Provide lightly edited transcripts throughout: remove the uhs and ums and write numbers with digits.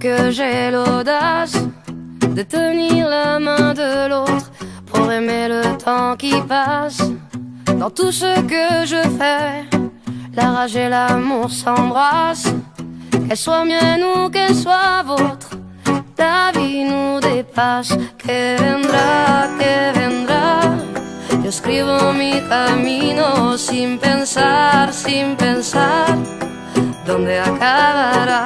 que j'ai l'audace de tenir la main de l'autre pour aimer le temps qui passe. Dans tout ce que je fais, la rage et l'amour s'embrassent. Qu'elle soit mienne ou qu'elle soit vôtre, la vie nous dépasse. Que vendrá, yo escribo mi camino sin pensar, dónde acabará.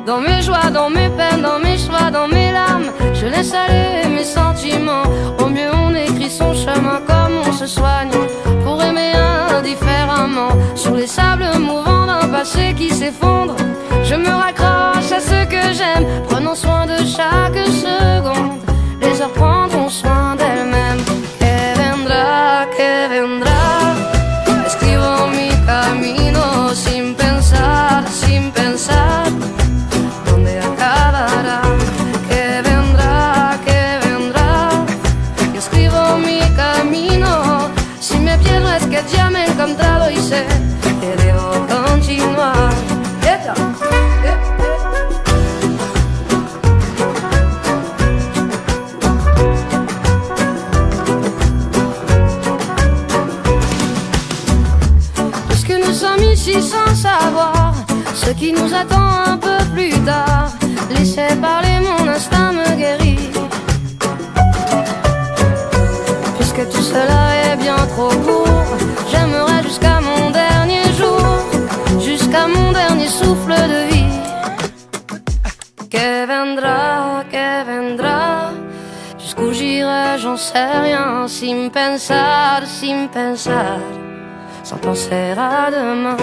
Dans mes joies, dans mes peines, dans mes choix, dans mes larmes, je laisse aller mes sentiments. Au mieux on écrit son chemin comme on se soigne pour aimer indifféremment. Sur les sables mouvants d'un passé qui s'effondre, je me raccroche à ce que j'aime, prenant soin de chaque seconde. Les heures prendront soin d'elles-mêmes. Que vendrá, escribo mi camino sin pensar, dónde acabará. Que vendrá, yo escribo mi camino. Si me pierdo es que ya me he encontrado y sé que debo continuar. Nous sommes ici sans savoir ce qui nous attend un peu plus tard. Laissez parler, mon instinct me guérit. Puisque tout cela est bien trop court, j'aimerais jusqu'à mon dernier jour, jusqu'à mon dernier souffle de vie. Que vendrá, jusqu'où j'irai, j'en sais rien. Sin pensar, sans penser à demain.